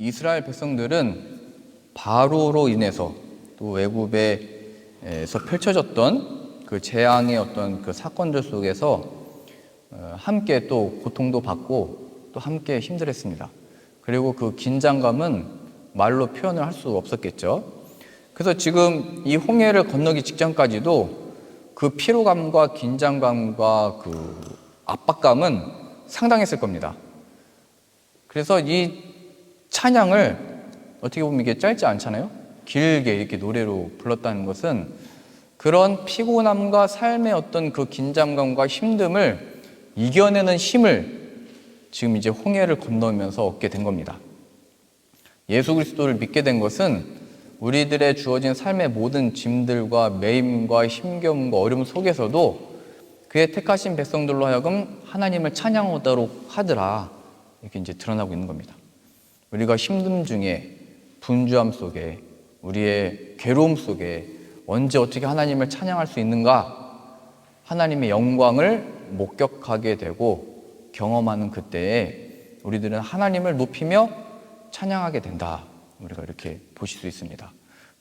이스라엘 백성들은 바로로 인해서 또 애굽에서 펼쳐졌던 그 재앙의 어떤 그 사건들 속에서 함께 또 고통도 받고 또 함께 힘들었습니다. 그리고 그 긴장감은 말로 표현을 할 수 없었겠죠. 그래서 지금 이 홍해를 건너기 직전까지도 그 피로감과 긴장감과 그 압박감은 상당했을 겁니다. 그래서 이 찬양을 어떻게 보면 이게 짧지 않잖아요. 길게 이렇게 노래로 불렀다는 것은 그런 피곤함과 삶의 어떤 그 긴장감과 힘듦을 이겨내는 힘을 지금 이제 홍해를 건너면서 얻게 된 겁니다. 예수 그리스도를 믿게 된 것은 우리들의 주어진 삶의 모든 짐들과 매임과 힘겨움과 어려움 속에서도 그의 택하신 백성들로 하여금 하나님을 찬양하도록 하더라, 이렇게 이제 드러나고 있는 겁니다. 우리가 힘듦 중에, 분주함 속에, 우리의 괴로움 속에 언제 어떻게 하나님을 찬양할 수 있는가? 하나님의 영광을 목격하게 되고 경험하는 그때에 우리들은 하나님을 높이며 찬양하게 된다, 우리가 이렇게 보실 수 있습니다.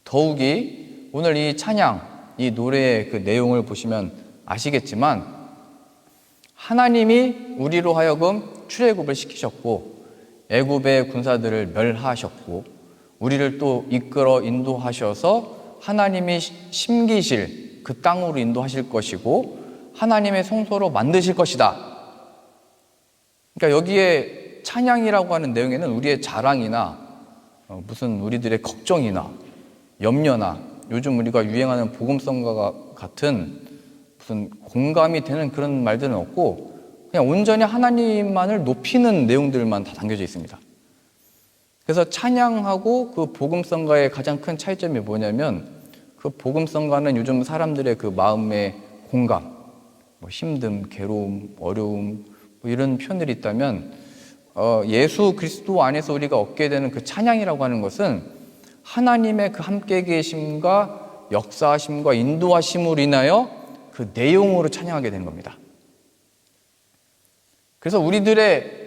더욱이 오늘 이 찬양, 이 노래의 그 내용을 보시면 아시겠지만 하나님이 우리로 하여금 출애굽을 시키셨고 애굽의 군사들을 멸하셨고 우리를 또 이끌어 인도하셔서 하나님이 심기실 그 땅으로 인도하실 것이고 하나님의 성소로 만드실 것이다. 그러니까 여기에 찬양이라고 하는 내용에는 우리의 자랑이나 무슨 우리들의 걱정이나 염려나 요즘 우리가 유행하는 복음성과 같은 무슨 공감이 되는 그런 말들은 없고 그냥 온전히 하나님만을 높이는 내용들만 다 담겨져 있습니다. 그래서 찬양하고 그 복음성가의 가장 큰 차이점이 뭐냐면 그 복음성가는 요즘 사람들의 그 마음의 공감, 뭐 힘듦, 괴로움, 어려움 뭐 이런 표현들이 있다면 예수 그리스도 안에서 우리가 얻게 되는 그 찬양이라고 하는 것은 하나님의 그 함께 계심과 역사하심과 인도하심으로 인하여 그 내용으로 찬양하게 되는 겁니다. 그래서 우리들의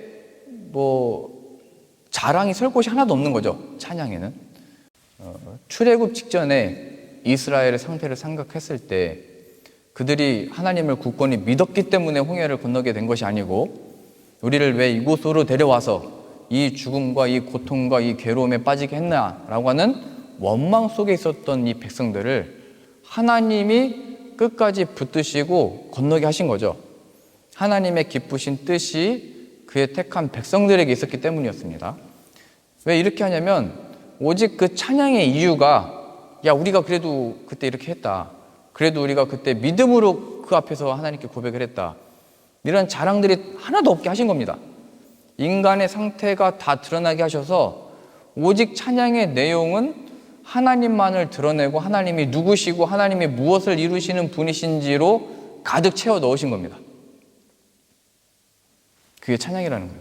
자랑이 설 곳이 하나도 없는 거죠. 찬양에는 출애굽 직전에 이스라엘의 상태를 생각했을 때 그들이 하나님을 굳건히 믿었기 때문에 홍해를 건너게 된 것이 아니고 우리를 왜 이곳으로 데려와서 이 죽음과 이 고통과 이 괴로움에 빠지게 했나라고 하는 원망 속에 있었던 이 백성들을 하나님이 끝까지 붙드시고 건너게 하신 거죠. 하나님의 기쁘신 뜻이 그의 택한 백성들에게 있었기 때문이었습니다. 왜 이렇게 하냐면 오직 그 찬양의 이유가 우리가 그래도 그때 이렇게 했다, 그래도 우리가 그때 믿음으로 그 앞에서 하나님께 고백을 했다, 이런 자랑들이 하나도 없게 하신 겁니다. 인간의 상태가 다 드러나게 하셔서 오직 찬양의 내용은 하나님만을 드러내고 하나님이 누구시고 하나님이 무엇을 이루시는 분이신지로 가득 채워 넣으신 겁니다. 그게 찬양이라는 거예요.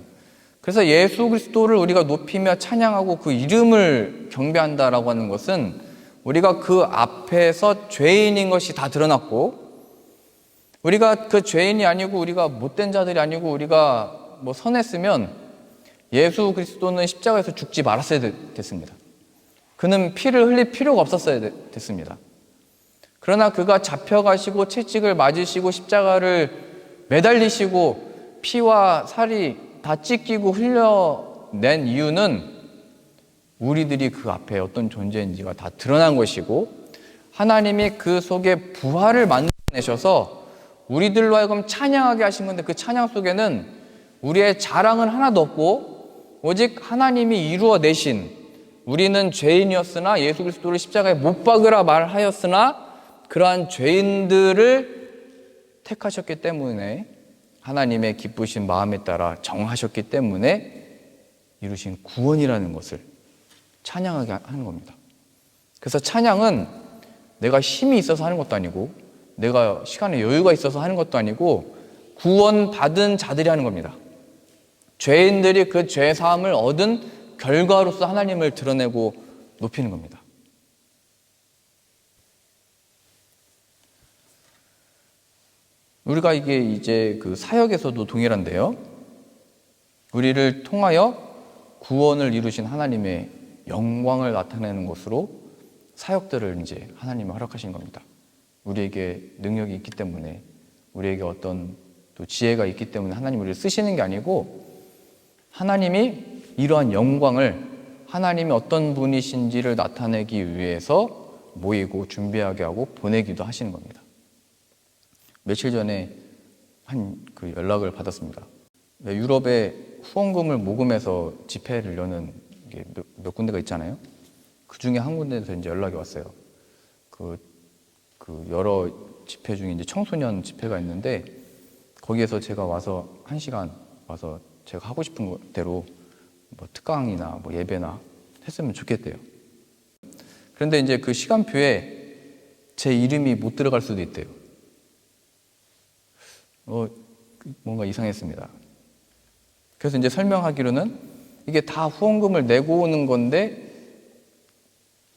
그래서 예수 그리스도를 우리가 높이며 찬양하고 그 이름을 경배한다라고 하는 것은 우리가 그 앞에서 죄인인 것이 다 드러났고 우리가 그 죄인이 아니고 우리가 못된 자들이 아니고 우리가 선했으면 예수 그리스도는 십자가에서 죽지 말았어야 됐습니다. 그는 피를 흘릴 필요가 없었어야 됐습니다. 그러나 그가 잡혀가시고 채찍을 맞으시고 십자가를 매달리시고 피와 살이 다 찢기고 흘려낸 이유는 우리들이 그 앞에 어떤 존재인지가 다 드러난 것이고 하나님이 그 속에 부활을 만들어내셔서 우리들로 하여금 찬양하게 하신 건데 그 찬양 속에는 우리의 자랑은 하나도 없고 오직 하나님이 이루어내신, 우리는 죄인이었으나 예수 그리스도를 십자가에 못 박으라 말하였으나 그러한 죄인들을 택하셨기 때문에 하나님의 기쁘신 마음에 따라 정하셨기 때문에 이루신 구원이라는 것을 찬양하게 하는 겁니다. 그래서 찬양은 내가 힘이 있어서 하는 것도 아니고 내가 시간에 여유가 있어서 하는 것도 아니고 구원받은 자들이 하는 겁니다. 죄인들이 그 죄사함을 얻은 결과로서 하나님을 드러내고 높이는 겁니다. 우리가 이게 이제 그 사역에서도 동일한데요. 우리를 통하여 구원을 이루신 하나님의 영광을 나타내는 것으로 사역들을 이제 하나님이 허락하신 겁니다. 우리에게 능력이 있기 때문에, 우리에게 어떤 또 지혜가 있기 때문에 하나님 우리를 쓰시는 게 아니고, 하나님이 이러한 영광을, 하나님이 어떤 분이신지를 나타내기 위해서 모이고 준비하게 하고 보내기도 하시는 겁니다. 며칠 전에 그 연락을 받았습니다. 유럽에 후원금을 모금해서 집회를 여는 게 몇 군데가 있잖아요. 그 중에 한 군데에서 이제 연락이 왔어요. 그 여러 집회 중에 이제 청소년 집회가 있는데, 거기에서 제가 와서 1시간 와서 제가 하고 싶은 대로 뭐 특강이나 뭐 예배나 했으면 좋겠대요. 그런데 이제 그 시간표에 제 이름이 못 들어갈 수도 있대요. 뭔가 이상했습니다. 그래서 이제 설명하기로는 이게 다 후원금을 내고 오는 건데,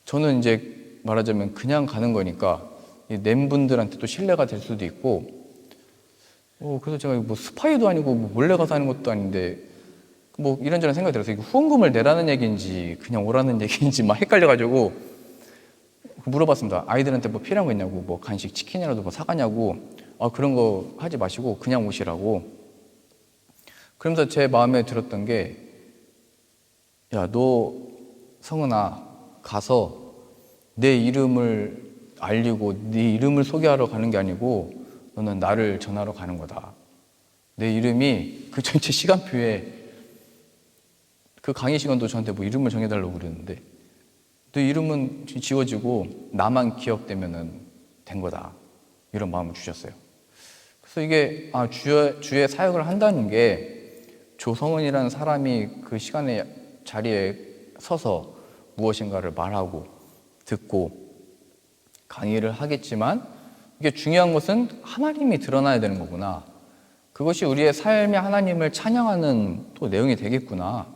저는 이제 말하자면 그냥 가는 거니까 낸 분들한테 또 신뢰가 될 수도 있고, 그래서 제가 뭐 스파이도 아니고 뭐 몰래 가서 하는 것도 아닌데 뭐 이런저런 생각이 들어서 이게 후원금을 내라는 얘기인지 그냥 오라는 얘기인지 막 헷갈려가지고 물어봤습니다. 아이들한테 뭐 필요한 거 있냐고, 뭐 간식 치킨이라도 뭐 사가냐고. 그런 거 하지 마시고 그냥 오시라고. 그러면서 제 마음에 들었던 게, 야, 너 성은아, 가서 내 이름을 알리고 네 이름을 소개하러 가는 게 아니고 너는 나를 전하러 가는 거다. 내 이름이 그 전체 시간표에, 그 강의 시간도 저한테 뭐 이름을 정해달라고 그랬는데, 너 이름은 지워지고 나만 기억되면은 된 거다. 이런 마음을 주셨어요. 그래서 이게 주의 사역을 한다는 게, 조성은이라는 사람이 그 시간에 자리에 서서 무엇인가를 말하고 듣고 강의를 하겠지만, 이게 중요한 것은 하나님이 드러나야 되는 거구나. 그것이 우리의 삶의 하나님을 찬양하는 또 내용이 되겠구나.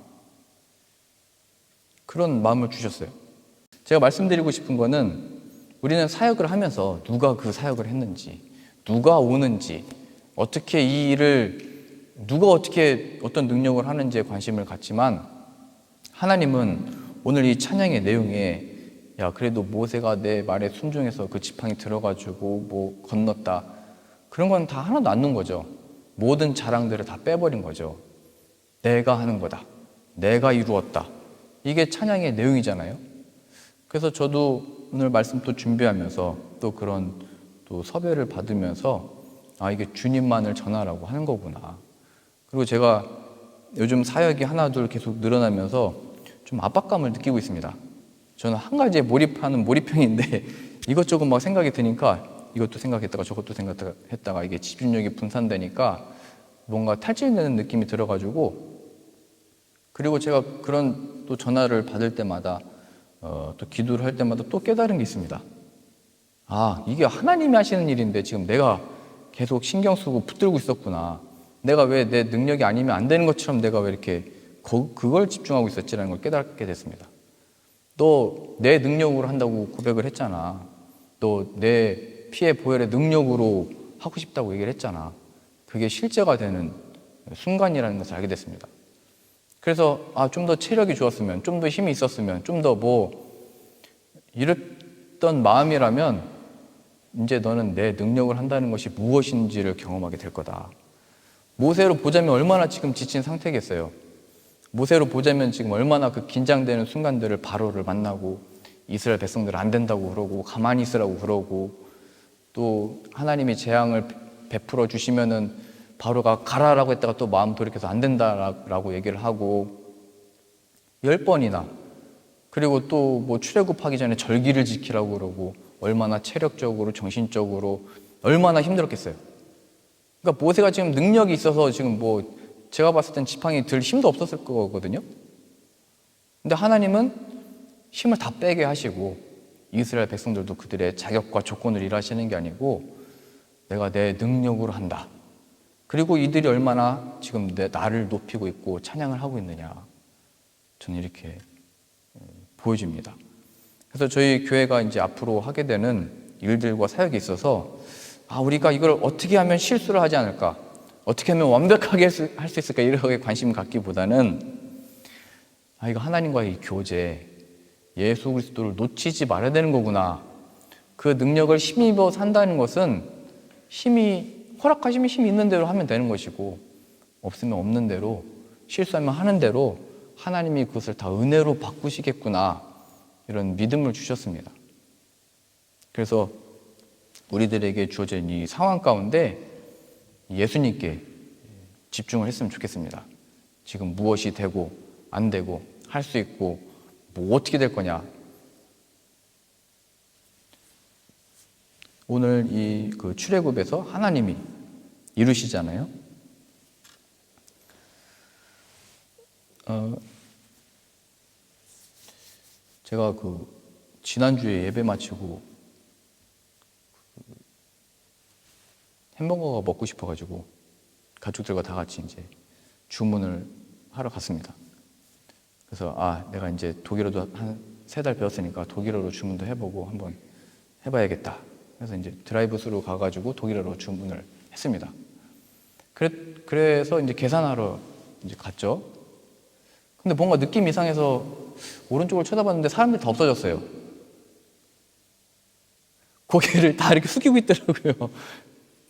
그런 마음을 주셨어요. 제가 말씀드리고 싶은 거는, 우리는 사역을 하면서 누가 그 사역을 했는지, 누가 오는지, 어떻게 이 일을 누가 어떻게 어떤 능력을 하는지에 관심을 갖지만, 하나님은 오늘 이 찬양의 내용에, 야, 그래도 모세가 내 말에 순종해서 그 지팡이 들어가지고 뭐 건넜다, 그런 건 다 하나도 안 넣은 거죠. 모든 자랑들을 다 빼버린 거죠. 내가 하는 거다, 내가 이루었다, 이게 찬양의 내용이잖아요. 그래서 저도 오늘 말씀 또 준비하면서 또 그런 또 섭외를 받으면서, 이게 주님만을 전하라고 하는 거구나. 그리고 제가 요즘 사역이 하나 둘 계속 늘어나면서 좀 압박감을 느끼고 있습니다. 저는 한 가지에 몰입하는 몰입형인데 이것저것 막 생각이 드니까 이것도 생각했다가 저것도 생각했다가 이게 집중력이 분산되니까 뭔가 탈진되는 느낌이 들어가지고, 그리고 제가 그런 또 전화를 받을 때마다 또 기도를 할 때마다 또 깨달은 게 있습니다. 이게 하나님이 하시는 일인데 지금 내가 계속 신경 쓰고 붙들고 있었구나. 내가 왜 내 능력이 아니면 안 되는 것처럼 내가 왜 이렇게 그걸 집중하고 있었지라는 걸 깨닫게 됐습니다. 너 내 능력으로 한다고 고백을 했잖아. 너 내 피해 보혈의 능력으로 하고 싶다고 얘기를 했잖아. 그게 실제가 되는 순간이라는 것을 알게 됐습니다. 그래서 좀 더 체력이 좋았으면, 좀 더 힘이 있었으면, 좀 더 이랬던 마음이라면 이제 너는 내 능력을 한다는 것이 무엇인지를 경험하게 될 거다. 모세로 보자면 얼마나 지금 지친 상태겠어요. 모세로 보자면 지금 얼마나 그 긴장되는 순간들을 바로를 만나고, 이스라엘 백성들 안 된다고 그러고 가만히 있으라고 그러고, 또 하나님이 재앙을 베풀어 주시면은 바로가 가라라고 했다가 또 마음 돌이켜서 안 된다라고 얘기를 하고 10번이나, 그리고 또 뭐 출애굽하기 전에 절기를 지키라고 그러고, 얼마나 체력적으로 정신적으로 얼마나 힘들었겠어요. 그러니까 모세가 지금 능력이 있어서 지금 제가 봤을 땐 지팡이 들 힘도 없었을 거거든요. 근데 하나님은 힘을 다 빼게 하시고, 이스라엘 백성들도 그들의 자격과 조건을 일하시는 게 아니고 내가 내 능력으로 한다. 그리고 이들이 얼마나 지금 나를 높이고 있고 찬양을 하고 있느냐, 저는 이렇게 보여집니다. 그래서 저희 교회가 이제 앞으로 하게 되는 일들과 사역에 있어서 우리가 이걸 어떻게 하면 실수를 하지 않을까, 어떻게 하면 완벽하게 할 수 있을까, 이런 거에 관심 갖기보다는 이거 하나님과의 이 교제, 예수 그리스도를 놓치지 말아야 되는 거구나. 그 능력을 힘입어 산다는 것은 허락하시면 힘이 있는 대로 하면 되는 것이고, 없으면 없는 대로, 실수하면 하는 대로 하나님이 그것을 다 은혜로 바꾸시겠구나, 이런 믿음을 주셨습니다. 그래서 우리들에게 주어진 이 상황 가운데 예수님께 집중을 했으면 좋겠습니다. 지금 무엇이 되고 안 되고 할 수 있고 뭐 어떻게 될 거냐. 오늘 이 그 출애굽에서 하나님이 이루시잖아요. 제가 그 지난주에 예배 마치고 햄버거가 먹고 싶어가지고 가족들과 다 같이 이제 주문을 하러 갔습니다. 그래서 내가 이제 독일어도 한 3달 배웠으니까 독일어로 주문도 해보고 한번 해봐야겠다. 그래서 이제 드라이브 스루 가가지고 독일어로 주문을 했습니다. 그래서 이제 계산하러 이제 갔죠. 근데 뭔가 느낌 이상해서 오른쪽을 쳐다봤는데 사람들이 다 없어졌어요. 고개를 다 이렇게 숙이고 있더라고요.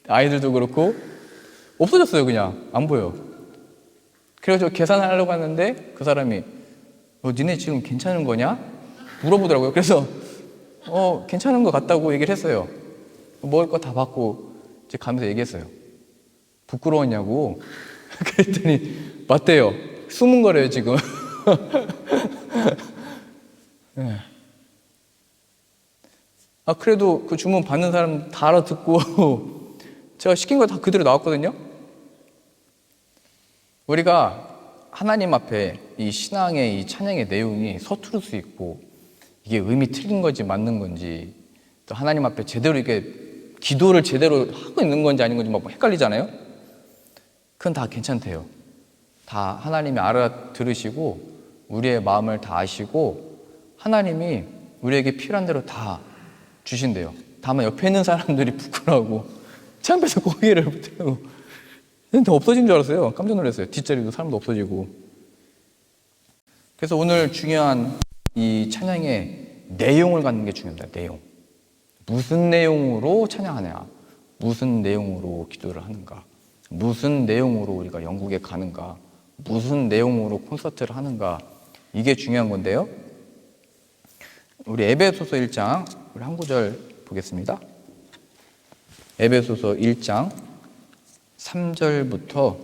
아이들도 그렇고 없어졌어요. 그냥 안 보여. 그래서 계산하려고 하는데 그 사람이 니네 지금 괜찮은 거냐? 물어보더라고요. 그래서 괜찮은 것 같다고 얘기를 했어요. 먹을 거 다 받고 이제 가면서 얘기했어요. 부끄러웠냐고. 그랬더니 맞대요. 숨은 거래요 지금. 네. 그래도 그 주문 받는 사람 다 알아듣고 제가 시킨 거 다 그대로 나왔거든요. 우리가 하나님 앞에 이 신앙의 이 찬양의 내용이 서투를 수 있고 이게 의미 틀린 건지 맞는 건지 또 하나님 앞에 제대로 이게 기도를 제대로 하고 있는 건지 아닌 건지 막 헷갈리잖아요. 그건 다 괜찮대요. 다 하나님이 알아들으시고 우리의 마음을 다 아시고 하나님이 우리에게 필요한 대로 다 주신대요. 다만 옆에 있는 사람들이 부끄러워하고 제 앞에서 고개를 못해요. 다 없어진 줄 알았어요. 깜짝 놀랐어요. 뒷자리도 사람도 없어지고. 그래서 오늘 중요한 이 찬양의 내용을 갖는 게 중요합니다. 내용. 무슨 내용으로 찬양하냐? 무슨 내용으로 기도를 하는가? 무슨 내용으로 우리가 영국에 가는가? 무슨 내용으로 콘서트를 하는가? 이게 중요한 건데요. 우리 에베소서 1장 우리 한 구절 보겠습니다. 에베소서 1장 3절부터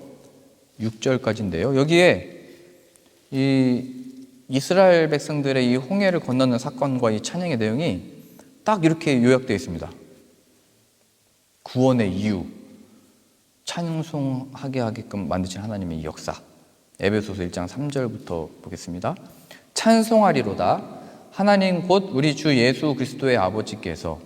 6절까지인데요. 여기에 이 이스라엘 백성들의 이 홍해를 건너는 사건과 이 찬양의 내용이 딱 이렇게 요약되어 있습니다. 구원의 이유, 찬송하게 하게끔 만드신 하나님의 역사. 에베소서 1장 3절부터 보겠습니다. 찬송하리로다 하나님 곧 우리 주 예수 그리스도의 아버지께서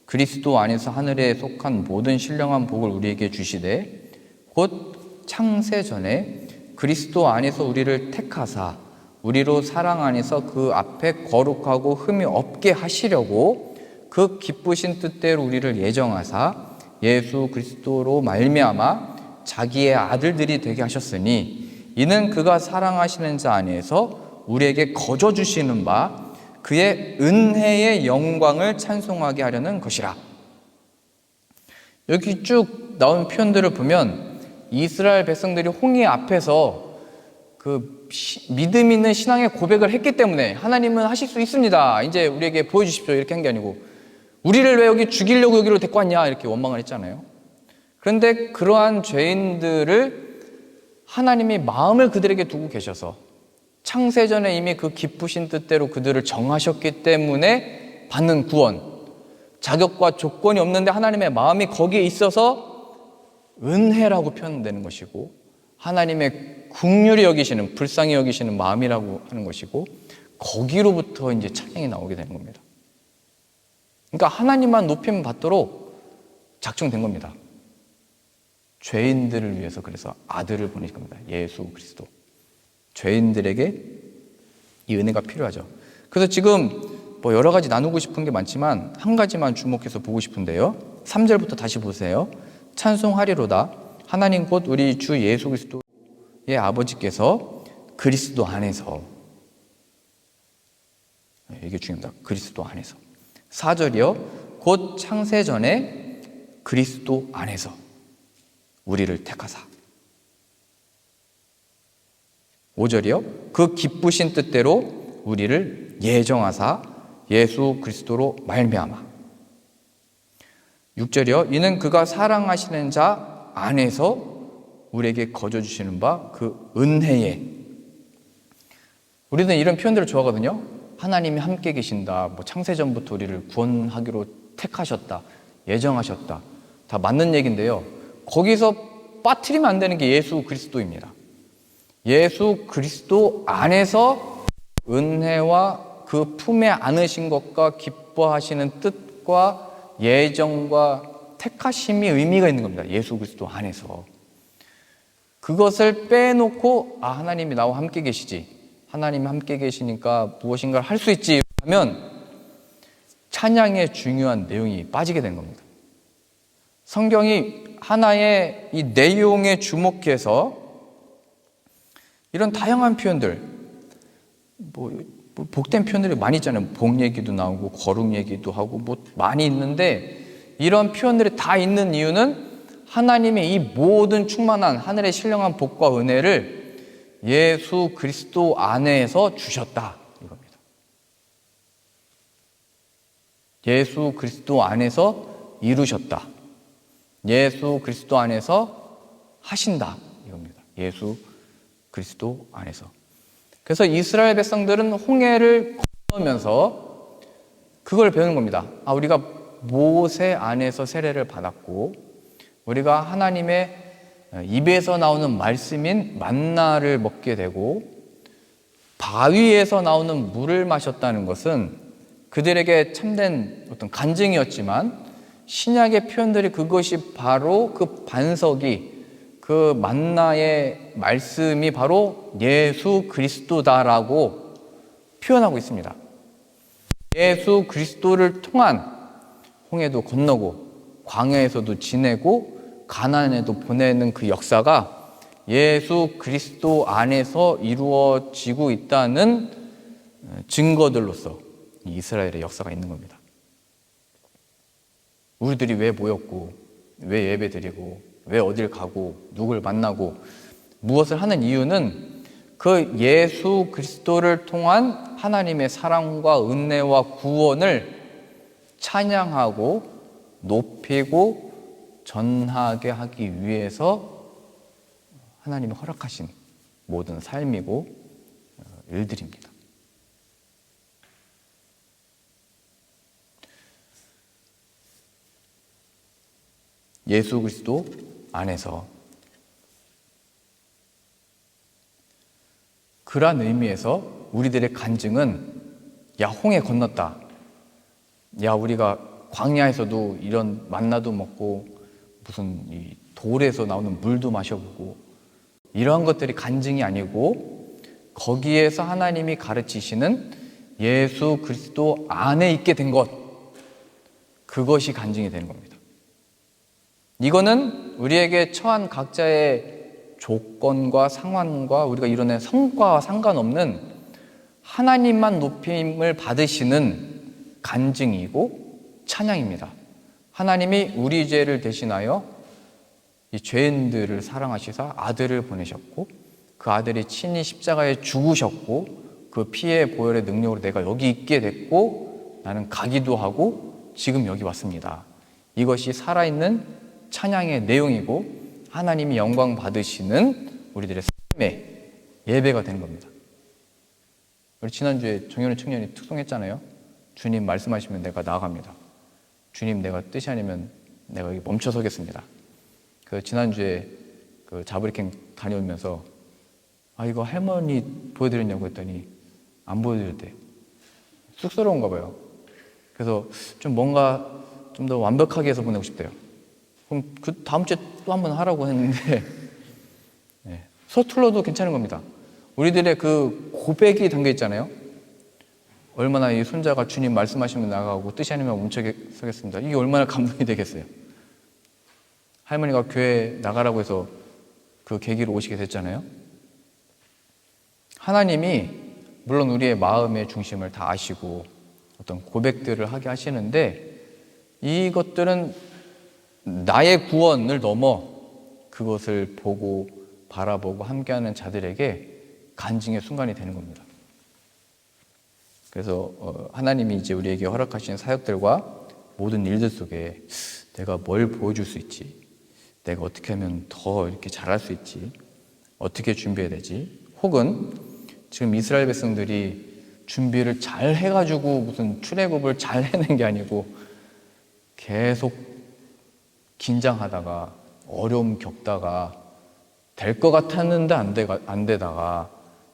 그리스도 안에서 하늘에 속한 모든 신령한 복을 우리에게 주시되 곧 창세 전에 그리스도 안에서 우리를 택하사 우리로 사랑 안에서 그 앞에 거룩하고 흠이 없게 하시려고 그 기쁘신 뜻대로 우리를 예정하사 예수 그리스도로 말미암아 자기의 아들들이 되게 하셨으니 이는 그가 사랑하시는 자 안에서 우리에게 거저 주시는 바 그의 은혜의 영광을 찬송하게 하려는 것이라. 여기 쭉 나온 표현들을 보면 이스라엘 백성들이 홍해 앞에서 그 믿음 있는 신앙의 고백을 했기 때문에 하나님은 하실 수 있습니다. 이제 우리에게 보여주십시오. 이렇게 한 게 아니고 우리를 왜 여기 죽이려고 여기로 데리고 왔냐 이렇게 원망을 했잖아요. 그런데 그러한 죄인들을 하나님이 마음을 그들에게 두고 계셔서 창세전에 이미 그 기쁘신 뜻대로 그들을 정하셨기 때문에 받는 구원, 자격과 조건이 없는데 하나님의 마음이 거기에 있어서 은혜라고 표현되는 것이고 하나님의 긍휼히 여기시는, 불쌍히 여기시는 마음이라고 하는 것이고 거기로부터 이제 찬양이 나오게 되는 겁니다. 그러니까 하나님만 높임 받도록 작정된 겁니다. 죄인들을 위해서 그래서 아들을 보내신 겁니다. 예수 그리스도. 죄인들에게 이 은혜가 필요하죠. 그래서 지금 뭐 여러 가지 나누고 싶은 게 많지만 한 가지만 주목해서 보고 싶은데요. 3절부터 다시 보세요. 찬송하리로다 하나님 곧 우리 주 예수 그리스도의 아버지께서 그리스도 안에서 이게 중요합니다. 그리스도 안에서. 4절이요. 곧 창세 전에 그리스도 안에서 우리를 택하사. 5절이요. 그 기쁘신 뜻대로 우리를 예정하사 예수 그리스도로 말미암아. 6절이요. 이는 그가 사랑하시는 자 안에서 우리에게 거저 주시는 바 그 은혜에. 우리는 이런 표현들을 좋아하거든요. 하나님이 함께 계신다. 뭐 창세전부터 우리를 구원하기로 택하셨다. 예정하셨다. 다 맞는 얘기인데요. 거기서 빠뜨리면 안 되는 게 예수 그리스도입니다. 예수 그리스도 안에서 은혜와 그 품에 안으신 것과 기뻐하시는 뜻과 예정과 택하심이 의미가 있는 겁니다. 예수 그리스도 안에서. 그것을 빼놓고 하나님이 나와 함께 계시지, 하나님이 함께 계시니까 무엇인가를 할 수 있지 하면 찬양의 중요한 내용이 빠지게 된 겁니다. 성경이 하나의 이 내용에 주목해서 이런 다양한 표현들, 복된 표현들이 많이 있잖아요. 복 얘기도 나오고 거룩 얘기도 하고 많이 있는데, 이런 표현들이 다 있는 이유는 하나님의 이 모든 충만한 하늘의 신령한 복과 은혜를 예수 그리스도 안에서 주셨다 이겁니다. 예수 그리스도 안에서 이루셨다. 예수 그리스도 안에서 하신다 이겁니다. 예수 그리스도 안에서. 그래서 이스라엘 백성들은 홍해를 건너면서 그걸 배우는 겁니다. 우리가 모세 안에서 세례를 받았고, 우리가 하나님의 입에서 나오는 말씀인 만나를 먹게 되고, 바위에서 나오는 물을 마셨다는 것은 그들에게 참된 어떤 간증이었지만, 신약의 표현들이 그것이 바로 그 반석이, 그 만나의 말씀이 바로 예수 그리스도다라고 표현하고 있습니다. 예수 그리스도를 통한 홍해도 건너고 광야에서도 지내고 가나안에도 보내는 그 역사가 예수 그리스도 안에서 이루어지고 있다는 증거들로서 이스라엘의 역사가 있는 겁니다. 우리들이 왜 모였고, 왜 예배드리고, 왜 어딜 가고, 누굴 만나고, 무엇을 하는 이유는 그 예수 그리스도를 통한 하나님의 사랑과 은혜와 구원을 찬양하고 높이고 전하게 하기 위해서 하나님이 허락하신 모든 삶이고 일들입니다. 예수 그리스도 안에서. 그러한 의미에서 우리들의 간증은, 야, 홍해 건넜다. 야, 우리가 광야에서도 이런 만나도 먹고 무슨 이 돌에서 나오는 물도 마셔보고, 이러한 것들이 간증이 아니고 거기에서 하나님이 가르치시는 예수 그리스도 안에 있게 된 것, 그것이 간증이 되는 겁니다. 이거는 우리에게 처한 각자의 조건과 상황과 우리가 이뤄낸 성과와 상관없는 하나님만 높임을 받으시는 간증이고 찬양입니다. 하나님이 우리 죄를 대신하여 이 죄인들을 사랑하시사 아들을 보내셨고, 그 아들이 친히 십자가에 죽으셨고, 그 피의 보혈의 능력으로 내가 여기 있게 됐고, 나는 가기도 하고 지금 여기 왔습니다. 이것이 살아있는 찬양의 내용이고 하나님이 영광 받으시는 우리들의 삶의 예배가 되는 겁니다. 우리 지난주에 정현우 청년이 특송했잖아요. 주님 말씀하시면 내가 나아갑니다. 주님 내가 뜻이 아니면 내가 여기 멈춰 서겠습니다. 그 지난주에 그 자브리캠 다녀오면서 이거 할머니 보여드렸냐고 했더니 안 보여드렸대요. 쑥스러운가 봐요. 그래서 좀 뭔가 좀 더 완벽하게 해서 보내고 싶대요. 그럼 그 다음 주에 또 한 번 하라고 했는데 서툴러도 괜찮은 겁니다. 우리들의 그 고백이 담겨 있잖아요. 얼마나 이 손자가 주님 말씀하시면 나가고 뜻이 아니면 멈춰 서겠습니다. 이게 얼마나 감동이 되겠어요. 할머니가 교회 나가라고 해서 그 계기로 오시게 됐잖아요. 하나님이 물론 우리의 마음의 중심을 다 아시고 어떤 고백들을 하게 하시는데, 이것들은 나의 구원을 넘어 그것을 보고 바라보고 함께하는 자들에게 간증의 순간이 되는 겁니다. 그래서 하나님이 이제 우리에게 허락하신 사역들과 모든 일들 속에 내가 뭘 보여줄 수 있지, 내가 어떻게 하면 더 이렇게 잘할 수 있지, 어떻게 준비해야 되지, 혹은 지금 이스라엘 백성들이 준비를 잘 해가지고 무슨 출애굽을 잘 해낸 게 아니고 계속 긴장하다가 어려움 겪다가 될 것 같았는데 안 되다가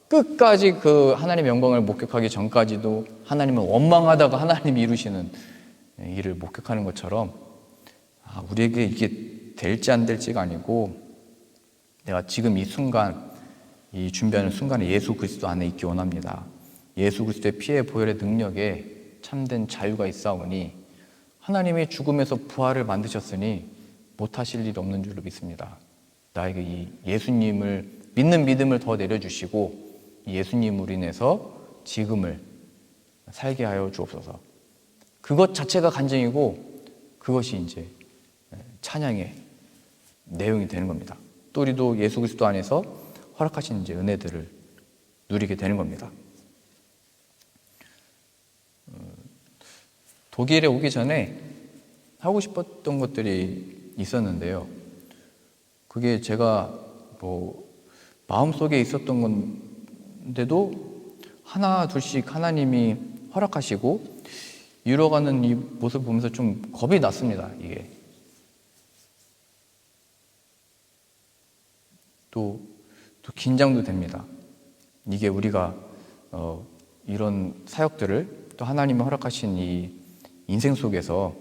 끝까지 그 하나님의 영광을 목격하기 전까지도 하나님을 원망하다가 하나님이 이루시는 일을 목격하는 것처럼, 우리에게 이게 될지 안 될지가 아니고 내가 지금 이 순간, 이 준비하는 순간에 예수 그리스도 안에 있기 원합니다. 예수 그리스도의 피의 보혈의 능력에 참된 자유가 있사오니 하나님이 죽음에서 부활을 만드셨으니 못하실 일 없는 줄로 믿습니다. 나에게 이 예수님을 믿는 믿음을 더 내려주시고 이 예수님으로 인해서 지금을 살게 하여 주옵소서. 그것 자체가 간증이고 그것이 이제 찬양의 내용이 되는 겁니다. 또 우리도 예수 그리스도 안에서 허락하신 이제 은혜들을 누리게 되는 겁니다. 독일에 오기 전에 하고 싶었던 것들이 있었는데요. 그게 제가 마음속에 있었던 건데도 하나 둘씩 하나님이 허락하시고 이뤄가는 이 모습을 보면서 좀 겁이 났습니다. 이게 또 긴장도 됩니다. 이게 우리가 이런 사역들을 또 하나님이 허락하신 이 인생 속에서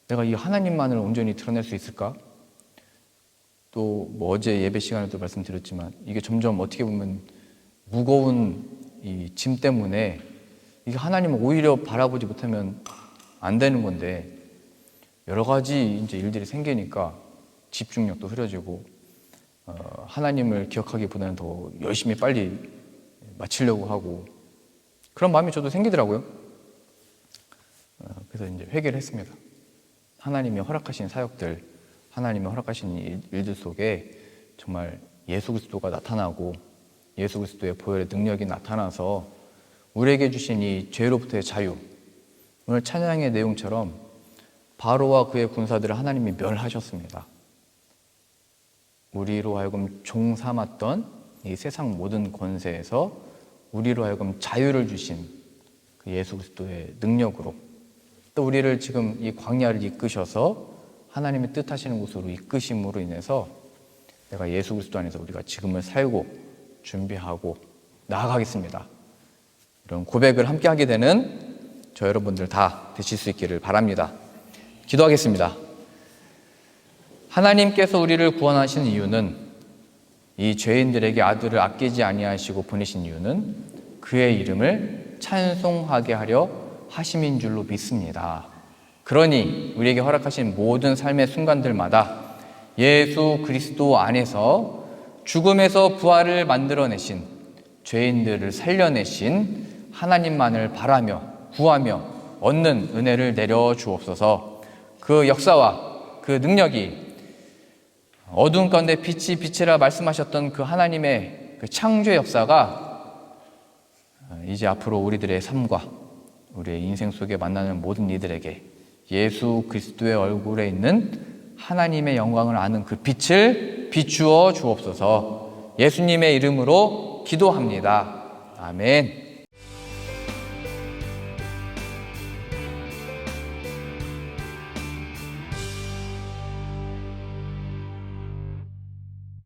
내가 이 하나님만을 온전히 드러낼 수 있을까? 또 어제 예배 시간에도 말씀드렸지만 이게 점점 어떻게 보면 무거운 이 짐 때문에 이게 하나님을 오히려 바라보지 못하면 안 되는 건데, 여러 가지 이제 일들이 생기니까 집중력도 흐려지고 하나님을 기억하기보다는 더 열심히 빨리 마치려고 하고 그런 마음이 저도 생기더라고요. 그래서 이제 회개를 했습니다. 하나님이 허락하신 사역들, 하나님이 허락하신 일들 속에 정말 예수 그리스도가 나타나고 예수 그리스도의 보혈의 능력이 나타나서 우리에게 주신 이 죄로부터의 자유, 오늘 찬양의 내용처럼 바로와 그의 군사들을 하나님이 멸하셨습니다. 우리로 하여금 종 삼았던 이 세상 모든 권세에서 우리로 하여금 자유를 주신 그 예수 그리스도의 능력으로, 또 우리를 지금 이 광야를 이끄셔서 하나님의 뜻하시는 곳으로 이끄심으로 인해서 내가 예수 그리스도 안에서 우리가 지금을 살고 준비하고 나아가겠습니다. 이런 고백을 함께 하게 되는 저 여러분들 다 되실 수 있기를 바랍니다. 기도하겠습니다. 하나님께서 우리를 구원하신 이유는, 이 죄인들에게 아들을 아끼지 아니하시고 보내신 이유는 그의 이름을 찬송하게 하려 하심인 줄로 믿습니다. 그러니 우리에게 허락하신 모든 삶의 순간들마다 예수 그리스도 안에서 죽음에서 부활을 만들어내신, 죄인들을 살려내신 하나님만을 바라며 구하며 얻는 은혜를 내려 주옵소서. 그 역사와 그 능력이 어두운 가운데 빛이 빛이라 말씀하셨던 그 하나님의 그 창조의 역사가 이제 앞으로 우리들의 삶과 우리의 인생 속에 만나는 모든 이들에게 예수 그리스도의 얼굴에 있는 하나님의 영광을 아는 그 빛을 비추어 주옵소서. 예수님의 이름으로 기도합니다. 아멘.